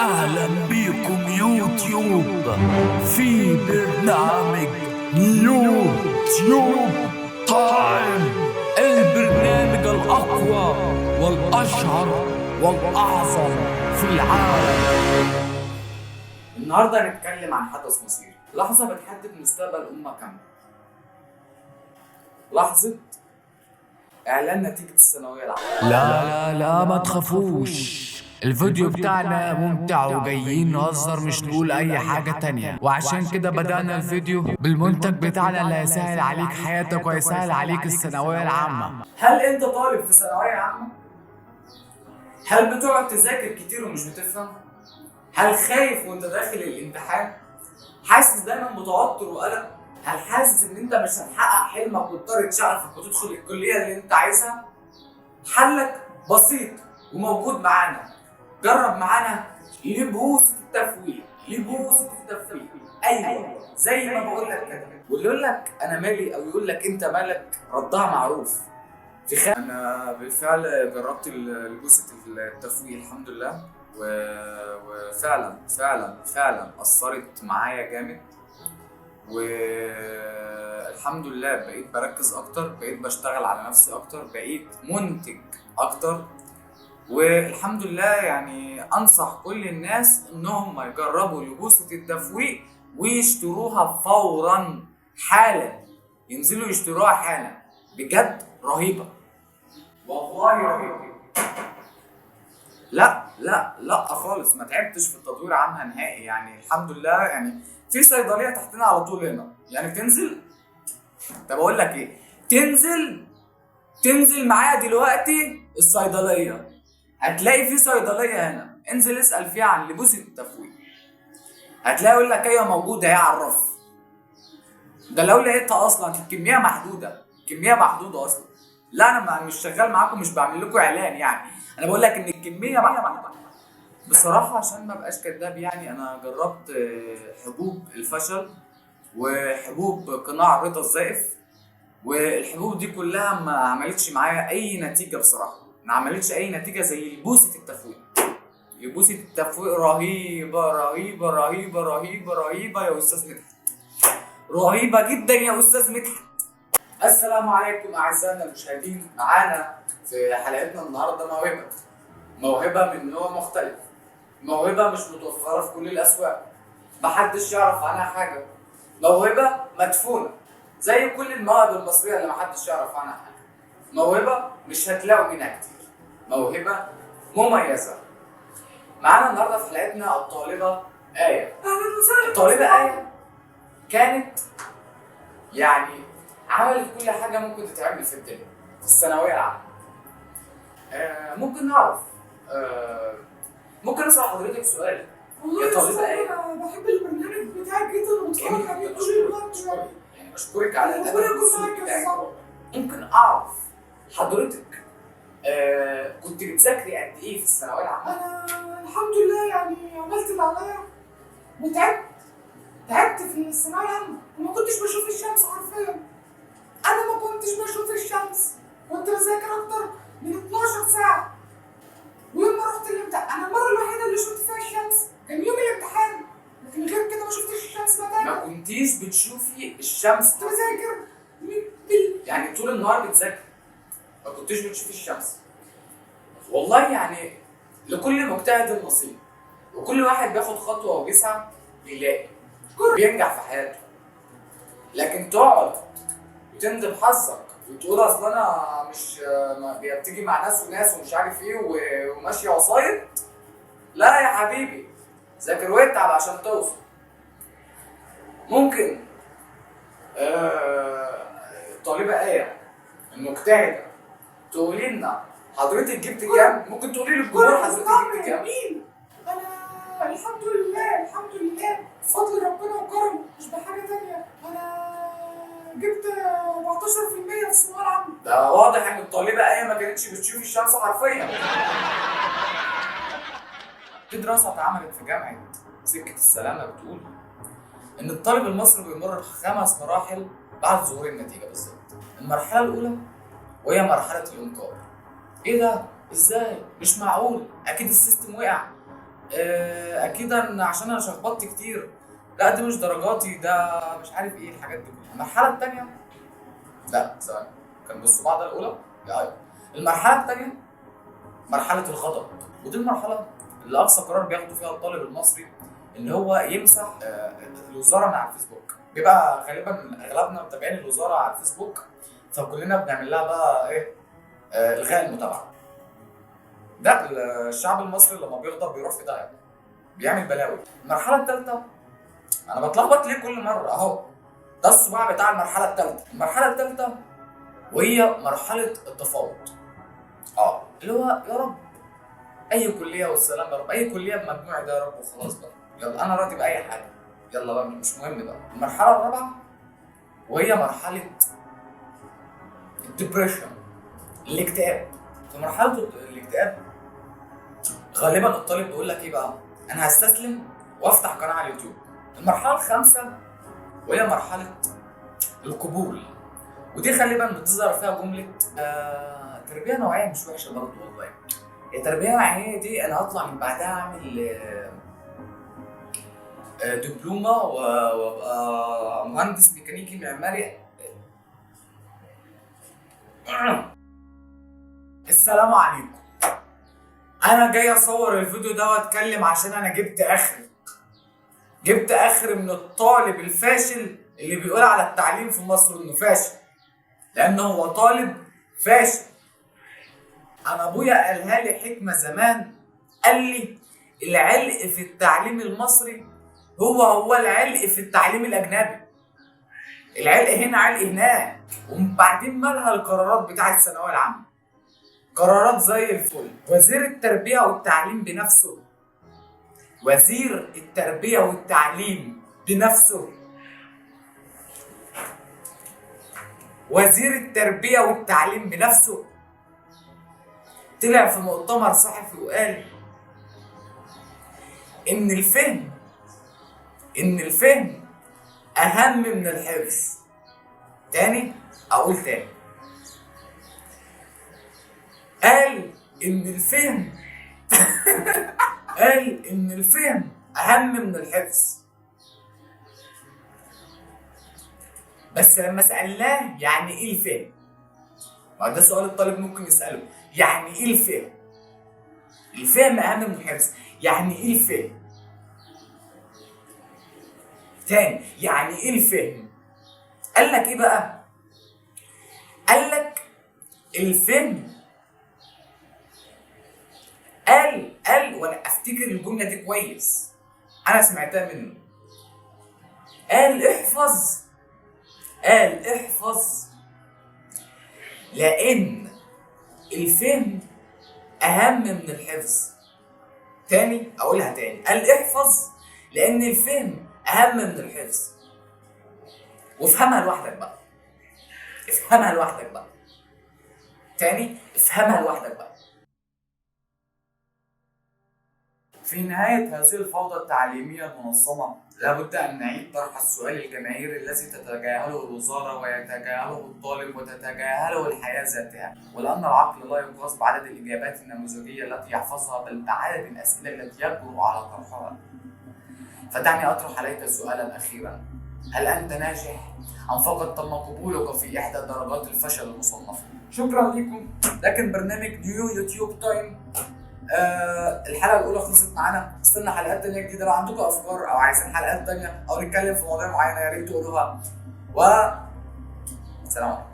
أهلا بيكم يوتيوب في برنامج يوتيوب تايم، البرنامج الأقوى والأشهر والأعظم في العالم. النهارده هنتكلم عن حدث مصيري، لحظة بتحدد مستقبل أمة كاملة. لحظة إعلان نتيجة الثانوية العامة. لا ما تخافوش، الفيديو بتاعنا ممتع وجايين نهزر مش نقول اي حاجة تانية، وعشان كده بدأنا الفيديو بالمنتج بتاعنا اللي هيسهل عليك حياتك وهيسهل عليك الثانوية العامة. هل أنت طالب في ثانوية عامة؟ هل بتقعد تذاكر كتير ومش بتفهم؟ هل خايف وأنت داخل الامتحان؟ حاسس دايما بتوتر وقلق؟ هل حاسس إن أنت مش هتحقق حلمك وتضطر شغفك وتدخل الكلية اللي أنت عايزها؟ حلك بسيط وموجود معانا. جرب معانا لبوسة التفويق. ايوه زي ما بقول لك كده. واللي يقول لك انا مالي او يقول لك انت مالك ردها معروف. انا بالفعل جربت لبوسة التفويق الحمد لله، وفعلا اثرت معايا جامد، والحمد لله بقيت بركز اكتر، بقيت بشتغل على نفسي اكتر، بقيت منتج اكتر، والحمد لله. يعني انصح كل الناس انهم يجربوا لبوسة التفويق ويشتروها فورا حالا، ينزلوا يشتروها حالا، بجد رهيبة والله رهيبة. لا خالص، ما تعبتش في التدوير عنها نهائي. يعني الحمد لله، يعني في صيدلية تحتنا على طول هنا، يعني بتنزل. طب اقول لك ايه، تنزل معايا دلوقتي الصيدلية، هتلاقي في صيدليه هنا، انزل اسال فيها عن لبوسة التفويق، هتلاقي يقول لك ايوه موجوده اهي على الرف. ده لو لقيتها اصلا الكميه محدوده اصلا. لا انا مش شغال معاكم، مش بعمل لكم اعلان، يعني انا بقول لك ان الكميه محدوده بصراحه. عشان ما ابقاش كداب، يعني انا جربت حبوب الفشل وحبوب قناع رضا الزائف، والحبوب دي كلها ما عملتش معايا اي نتيجه بصراحه، ما عملتش اي نتيجه زي لبوسة التفويق. لبوسة التفويق رهيبة يا استاذ مدحت، رهيبة جدا يا استاذ مدحت. السلام عليكم اعزائنا المشاهدين. معانا في حلقتنا النهارده موهبة من نوع مختلف، موهبة مش متوفرة في كل الاسواق، محدش يعرف عنها حاجة، موهبة مدفونة زي كل المواهب المصرية اللي محدش يعرف عنها حاجة، موهبة مش هتلاقوا منها كتير، موهبة مميزة. معانا النهارده في حلقتنا الطالبة آية. أهلا وسهلا. الطالبة آية كانت يعني عملت كل حاجة ممكن تتعمل في الدنيا في الثانوية العامة. ممكن نعرف، ممكن أسأل حضرتك سؤال؟ والله يا طالبة آية، أنا بحب البرنامج بتاعك جدا وبتفرج عليه طول الوقت. يعني أشكرك على الأدب بتاعك. ممكن أعرف حضرتك كنت بتذاكري قد ايه في الثانويه العامه؟ انا الحمد لله يعني عملت اللي عليا وتعبت في الثانويه العامه، وما كنتش بشوف الشمس حرفيا. انا ما كنتش بشوف الشمس، كنت بذاكر اكتر من 12 ساعه. ويوم ما رحت الامتحان، انا المره الوحيده اللي شفت فيها الشمس كان يوم الامتحان، لكن غير كده ما شفتش الشمس بتاعتي. ما كنتيش بتشوفي الشمس؟ كنت بذاكر يعني طول النهار بتذاكري، ما كنتيش بتشوفي الشمس. والله يعني لكل مجتهد نصيب، وكل واحد بياخد خطوه وبيسعى بيلاقي بينجح في حياته. لكن تقعد وتندب حظك وتقول اصل انا مش بتيجي مع ناس وناس ومش عارف ايه وماشيه وسايط، لا يا حبيبي، ذاكر واتعب عشان توصل. ممكن الطالبة آية المجتهدة تقولي لنا حضرتك جبت كام؟ ممكن تقولي للجمهور حضرتك جبت كام؟ انا الحمد لله بفضل ربنا وكرمه، مش بحاجه تانية. انا جبت 14% في الثانويه العامه. ده واضح ان الطالبة آية ما كانتش بتشوف الشمس حرفيا. في دراسة اتعملت في جامعة سكة السلامة بتقول ان الطالب المصري بيمر ب5 مراحل بعد ظهور النتيجة بالظبط. المرحلة الأولى وهي مرحلة الإنكار. إيه ده؟ إزاي؟ مش معقول، أكيد السيستم وقع، اكيد عشان انا شخبطت كتير. لا دي مش درجاتي، ده مش عارف ايه الحاجات دي كلها. المرحله الثانيه، لا ثواني، كان بالصباع ده الاولى. ايوه المرحله الثانيه مرحله الغضب، ودي المرحله اللي اقصى قرار بياخده فيها الطالب المصري ان هو يمسح الوزاره من على الفيسبوك. بيبقى غالبا اغلبنا متابعين الوزاره على الفيسبوك، فكلنا بنعمل لها بقى ايه؟ الغاء المتابعه. ده الشعب المصري لما بيغضب بيروح في داهيه، بيعمل بلاوي. المرحله الثالثه انا بتلخبط ليه كل مره اهو، ده الصباع بتاع المرحله الثالثه. المرحله الثالثه وهي مرحله التفاوض. اللي هو يا رب اي كليه والسلام يا رب، اي كليه بمجموعي ده يا رب وخلاص بقى، يلا انا راضي باي حاجه، يلا بقى مش مهم بقى. المرحله الرابعه وهي مرحله الدبريشن، الاكتئاب. في مرحله الاكتئاب غالبا الطالب بيقول لك ايه بقى؟ انا هستسلم وافتح قناه على اليوتيوب. المرحله الخامسه وهي مرحله القبول، ودي غالبا بتظهر فيها جمله تربيه نوعيه مش وحشه برضه والله. التربيه النوعيه دي انا هطلع من بعدها اعمل دبلومه وابقى مهندس ميكانيكي معماري. السلام عليكم، انا جاي اصور الفيديو ده واتكلم عشان انا جبت اخر من الطالب الفاشل اللي بيقول على التعليم في مصر انه فاشل، لانه هو طالب فاشل. انا ابويا قالها لي حكمه زمان، قال لي العلق في التعليم المصري هو العلق في التعليم الاجنبي. العلق هنا علق هناك. وبعدين مالها القرارات بتاعه الثانويه العامه؟ قرارات زي الفل. وزير التربيه والتعليم بنفسه، وزير التربيه والتعليم بنفسه، وزير التربيه والتعليم بنفسه طلع في مؤتمر صحفي وقال ان الفهم اهم من الحفظ. اقول تاني، قال ان الفهم اهم من الحفظ. بس لما سألناه يعني ايه الفهم؟ ما ده سؤال الطالب ممكن يسأله، يعني ايه الفهم؟ الفهم اهم من الحفظ، يعني ايه الفهم؟ تاني، يعني ايه الفهم؟ قال لك ايه بقى؟ قال لك الفهم، قال وانا افتكر الجمله دي كويس، انا سمعتها منه. قال احفظ لان الفهم اهم من الحفظ. اقولها تاني، قال احفظ لان الفهم اهم من الحفظ. وافهمها لوحدك بقى، افهمها لوحدك بقى. في نهاية هذه الفوضى التعليمية المنظمة لابد أن نعيد طرح السؤال الجماهيري الذي تتجاهله الوزارة ويتجاهله الطالب وتتجاهله الحياة ذاتها، ولأن العقل لا يقاس بعدد الإجابات النموذجية التي يحفظها بل بعدد الأسئلة التي يجرؤ على طرحها. فدعني أطرح عليك سؤالا أخيرا، هل أنت ناجح أم فقط تم قبولك في إحدى درجات الفشل المصنفة؟ شكرا لكم، ده كان برنامج نيو يوتيوب تايم. الحلقه الاولى خلصت معانا، استنى حلقات تانية جديده. لو عندكم افكار او عايزين حلقات تانية او نتكلم في مواضيع معينه يا ريت تقولوها. سلام عليكم.